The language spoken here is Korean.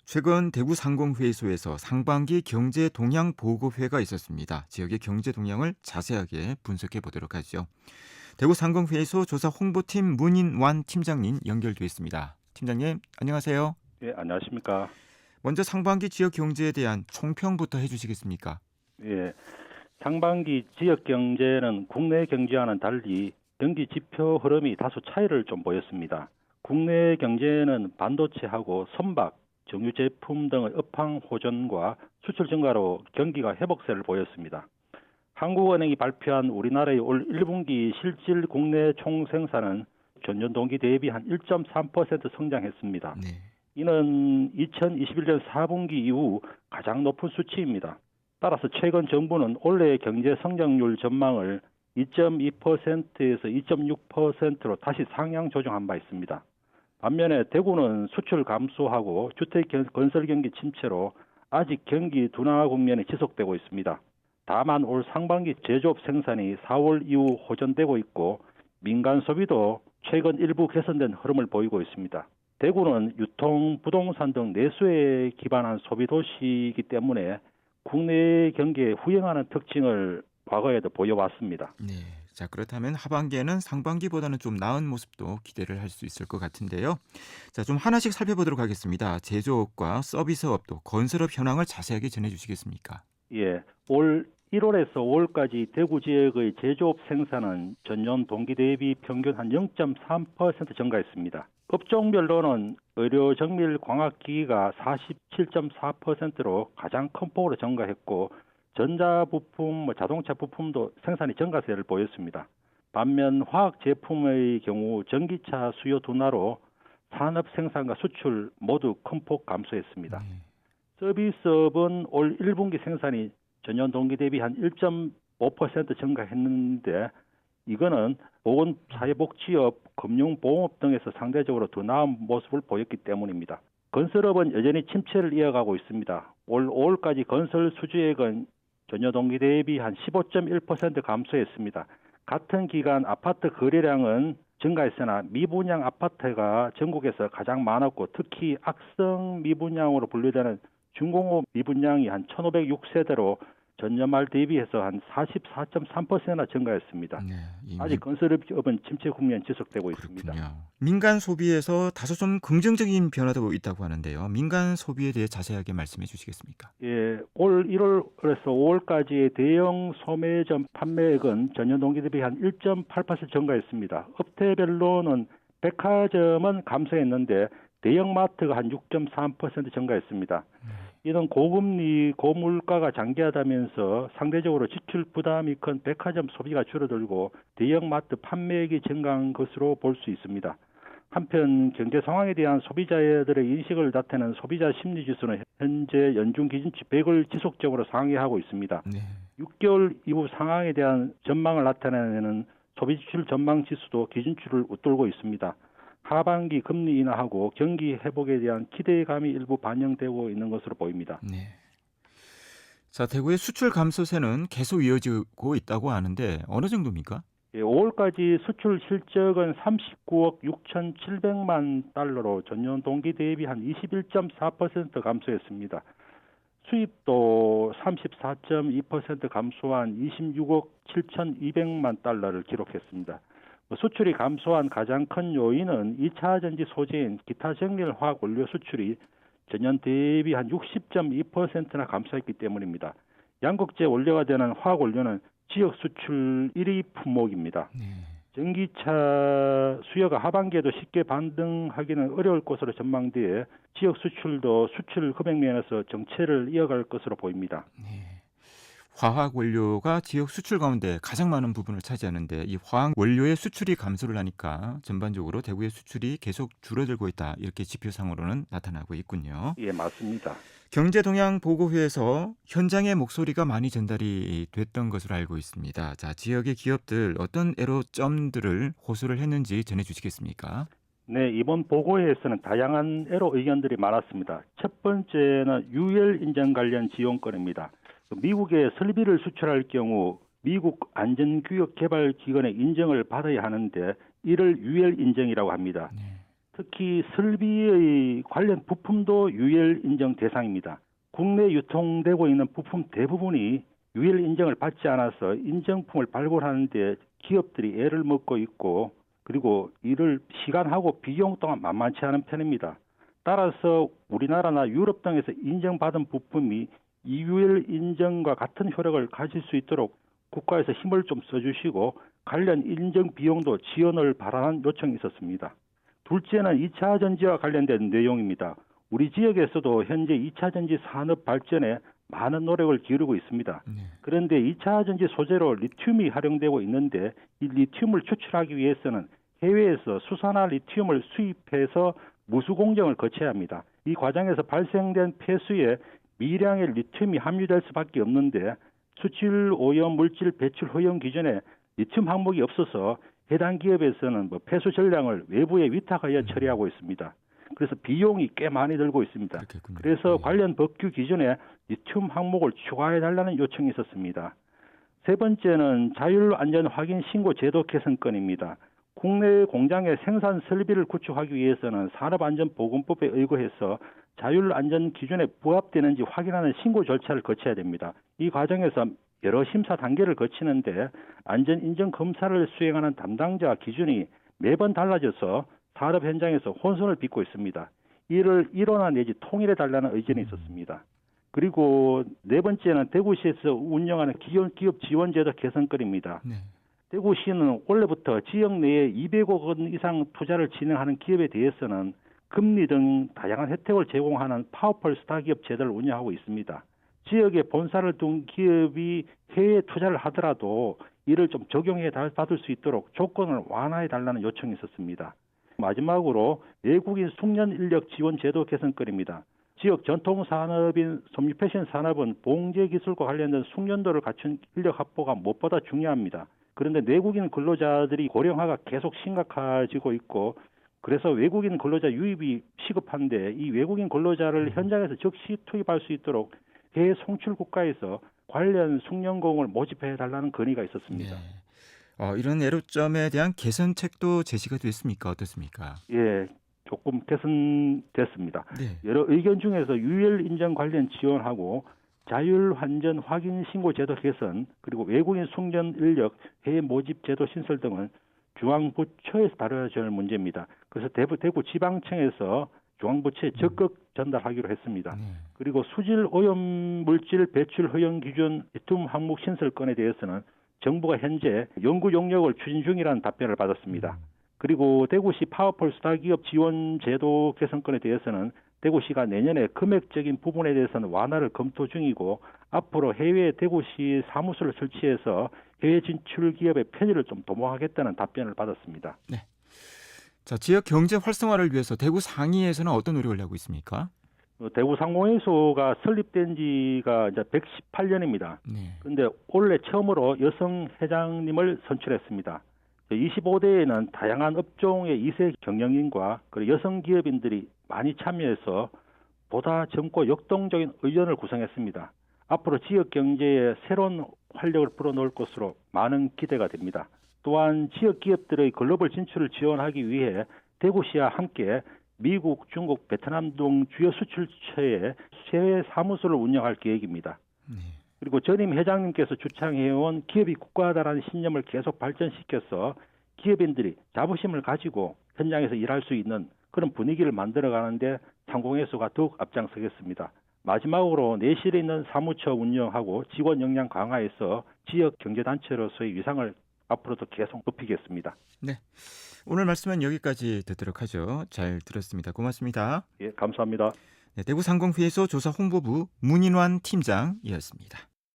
최근 대구 상공회의소에서 상반기 경제 동향 보고회가 있었습니다. 지역의 경제 동향을 자세하게 분석해 보도록 하죠. 대구 상공회의소 조사 홍보팀 문인완 팀장님 연결돼 있습니다. 팀장님, 안녕하세요. 예, 안녕하십니까. 먼저 상반기 지역 경제에 대한 총평부터 해주시겠습니까? 예, 상반기 지역 경제는 국내 경제와는 달리 경기 지표 흐름이 다소 차이를 좀 보였습니다. 국내 경제는 반도체하고 선박, 정유 제품 등의 업황 호전과 수출 증가로 경기가 회복세를 보였습니다. 한국은행이 발표한 우리나라의 올 1분기 실질 국내 총생산은 전년 동기 대비 한 1.3% 성장했습니다. 네. 이는 2021년 4분기 이후 가장 높은 수치입니다. 따라서 최근 정부는 올해 경제 성장률 전망을 2.2%에서 2.6%로 다시 상향 조정한 바 있습니다. 반면에 대구는 수출 감소하고 주택 건설 경기 침체로 아직 경기 둔화 국면이 지속되고 있습니다. 다만 올 상반기 제조업 생산이 4월 이후 호전되고 있고 민간 소비도 최근 일부 개선된 흐름을 보이고 있습니다. 대구는 유통, 부동산 등 내수에 기반한 소비 도시이기 때문에 국내 경기에 후행하는 특징을 과거에도 보여왔습니다. 네. 자, 그렇다면 하반기에는 상반기보다는 좀 나은 모습도 기대를 할 수 있을 것 같은데요. 자, 좀 하나씩 살펴보도록 하겠습니다. 제조업과 서비스업 또 건설업 현황을 자세하게 전해주시겠습니까? 예, 올 1월에서 5월까지 대구 지역의 제조업 생산은 전년 동기 대비 평균 한 0.3% 증가했습니다. 업종별로는 의료 정밀 광학기기가 47.4%로 가장 큰 폭으로 증가했고 전자부품, 자동차 부품도 생산이 증가세를 보였습니다. 반면 화학 제품의 경우 전기차 수요 둔화로 산업 생산과 수출 모두 큰 폭 감소했습니다. 서비스업은 올 1분기 생산이 전년 동기 대비 한 1.5% 증가했는데 이거는 보건사회복지업, 금융보험업 등에서 상대적으로 더 나은 모습을 보였기 때문입니다. 건설업은 여전히 침체를 이어가고 있습니다. 올 5월까지 건설 수주액은 전년 동기 대비 한 15.1% 감소했습니다. 같은 기간 아파트 거래량은 증가했으나 미분양 아파트가 전국에서 가장 많았고 특히 악성 미분양으로 분류되는 중공업 미분양이 한 1,506세대로 전년 말 대비해서 한 44.3%나 증가했습니다. 네, 아직 건설업은 침체 국면 지속되고 있습니다. 그렇군요. 민간 소비에서 다소 좀 긍정적인 변화도 있다고 하는데요. 민간 소비에 대해 자세하게 말씀해 주시겠습니까? 예, 올 1월에서 5월까지의 대형 소매점 판매액은 전년 동기 대비 한 1.8% 증가했습니다. 업태별로는 백화점은 감소했는데 대형마트가 한 6.3% 증가했습니다. 이는 고금리, 고물가가 장기화되면서 상대적으로 지출 부담이 큰 백화점 소비가 줄어들고 대형마트 판매액이 증가한 것으로 볼 수 있습니다. 한편 경제 상황에 대한 소비자들의 인식을 나타내는 소비자 심리지수는 현재 연중 기준치 100을 지속적으로 상회하고 있습니다. 네. 6개월 이후 상황에 대한 전망을 나타내는 소비지출 전망 지수도 기준치를 웃돌고 있습니다. 하반기 금리 인하하고 경기 회복에 대한 기대감이 일부 반영되고 있는 것으로 보입니다. 네. 자, 대구의 수출 감소세는 계속 이어지고 있다고 하는데 어느 정도입니까? 5월까지 수출 실적은 39억 6,700만 달러로 전년 동기 대비 한 21.4% 감소했습니다. 수입도 34.2% 감소한 26억 7,200만 달러를 기록했습니다. 수출이 감소한 가장 큰 요인은 2차 전지 소재인 기타 정밀 화학 원료 수출이 전년 대비 한 60.2%나 감소했기 때문입니다. 양극재 원료가 되는 화학 원료는 지역 수출 1위 품목입니다. 전기차 수요가 하반기에도 쉽게 반등하기는 어려울 것으로 전망돼 지역 수출도 수출 금액 면에서 정체를 이어갈 것으로 보입니다. 화학 원료가 지역 수출 가운데 가장 많은 부분을 차지하는데 이 화학 원료의 수출이 감소를 하니까 전반적으로 대구의 수출이 계속 줄어들고 있다. 이렇게 지표상으로는 나타나고 있군요. 예, 맞습니다. 경제동향 보고회에서 현장의 목소리가 많이 전달이 됐던 것으로 알고 있습니다. 자, 지역의 기업들 어떤 애로점들을 호소를 했는지 전해주시겠습니까? 네, 이번 보고회에서는 다양한 애로 의견들이 많았습니다. 첫 번째는 유엘 인증 관련 지원권입니다. 미국에 설비를 수출할 경우 미국 안전구역개발기관의 인정을 받아야 하는데 이를 유엘 인증이라고 합니다. 특히 설비의 관련 부품도 유엘 인정 대상입니다. 국내 유통되고 있는 부품 대부분이 유엘 인정을 받지 않아서 인정품을 발굴하는 데 기업들이 애를 먹고 있고, 그리고 이를 시간하고 비용 또한 만만치 않은 편입니다. 따라서 우리나라나 유럽 등에서 인정받은 부품이 EUL 인정과 같은 효력을 가질 수 있도록 국가에서 힘을 좀 써주시고 관련 인정 비용도 지원을 바라는 요청이 있었습니다. 둘째는 2차 전지와 관련된 내용입니다. 우리 지역에서도 현재 2차 전지 산업 발전에 많은 노력을 기울이고 있습니다. 그런데 2차 전지 소재로 리튬이 활용되고 있는데 이 리튬을 추출하기 위해서는 해외에서 수산화 리튬을 수입해서 무수 공정을 거쳐야 합니다. 이 과정에서 발생된 폐수에 미량의 리튬이 함유될 수밖에 없는데 수출 오염 물질 배출 허용 기준에 리튬 항목이 없어서 해당 기업에서는 폐수 전량을 외부에 위탁하여 처리하고 있습니다. 그래서 비용이 꽤 많이 들고 있습니다. 그렇겠군요. 그래서 관련 법규 기준에 리튬 항목을 추가해달라는 요청이 있었습니다. 세 번째는 자율안전 확인 신고 제도 개선건입니다. 국내 공장의 생산 설비를 구축하기 위해서는 산업안전보건법에 의거해서 자율안전 기준에 부합되는지 확인하는 신고 절차를 거쳐야 됩니다. 이 과정에서 여러 심사 단계를 거치는데 안전인정검사를 수행하는 담당자 기준이 매번 달라져서 산업 현장에서 혼선을 빚고 있습니다. 이를 일원화 내지 통일해달라는 의견이 있었습니다. 그리고 네 번째는 대구시에서 운영하는 기업 지원제도 개선건입니다. 대구시는 올해부터 지역 내에 200억 원 이상 투자를 진행하는 기업에 대해서는 금리 등 다양한 혜택을 제공하는 파워풀 스타 기업 제도를 운영하고 있습니다. 지역에 본사를 둔 기업이 해외 투자를 하더라도 이를 좀 적용해 받을 수 있도록 조건을 완화해 달라는 요청이 있었습니다. 마지막으로 외국인 숙련 인력 지원 제도 개선건입니다. 지역 전통 산업인 섬유 패션 산업은 봉제 기술과 관련된 숙련도를 갖춘 인력 확보가 무엇보다 중요합니다. 그런데 내국인 근로자들이 고령화가 계속 심각해지고 있고, 그래서 외국인 근로자 유입이 시급한데 이 외국인 근로자를 현장에서 즉시 투입할 수 있도록 해외 송출 국가에서 관련 숙련공을 모집해 달라는 건의가 있었습니다. 이런 애로점에 대한 개선책도 제시가 됐습니까? 어떻습니까? 예, 조금 개선됐습니다. 네. 여러 의견 중에서 유엘 인정 관련 지원하고 자율환전 확인 신고 제도 개선, 그리고 외국인 숙련 인력 해외 모집 제도 신설 등은 중앙부처에서 다뤄질 문제입니다. 그래서 대구 지방청에서 중앙부처에 적극 전달하기로 했습니다. 그리고 수질 오염 물질 배출 허용 기준 리튬 항목 신설 건에 대해서는 정부가 현재 연구 용역을 추진 중이라는 답변을 받았습니다. 그리고 대구시 파워풀 스타 기업 지원 제도 개선건에 대해서는 대구시가 내년에 금액적인 부분에 대해서는 완화를 검토 중이고, 앞으로 해외 대구시 사무소를 설치해서 해외 진출 기업의 편의를 좀 도모하겠다는 답변을 받았습니다. 네. 자, 지역 경제 활성화를 위해서 대구 상위에서는 어떤 노력을 하고 있습니까? 대구 상공회소가 설립된 지가 이제 118년입니다. 그런데 올해 처음으로 여성 회장님을 선출했습니다. 25대에는 다양한 업종의 2세 경영인과 그리고 여성 기업인들이 많이 참여해서 보다 젊고 역동적인 의견을 구성했습니다. 앞으로 지역 경제에 새로운 활력을 불어넣을 것으로 많은 기대가 됩니다. 또한 지역 기업들의 글로벌 진출을 지원하기 위해 대구시와 함께 미국, 중국, 베트남 등 주요 수출처에 해외 사무소를 운영할 계획입니다. 그리고 전임 회장님께서 주창해온 기업이 국가다라는 신념을 계속 발전시켜서 기업인들이 자부심을 가지고 현장에서 일할 수 있는 그런 분위기를 만들어가는데 상공회소가 더욱 앞장서겠습니다. 마지막으로 내실에 있는 사무처 운영하고 직원 역량 강화해서 지역 경제단체로서의 위상을 앞으로도 계속 높이겠습니다. 네, 오늘 말씀은 여기까지 듣도록 하죠. 잘 들었습니다. 고맙습니다. 예, 감사합니다. 네, 대구 상공회소 조사 홍보부 문인환 팀장이었습니다.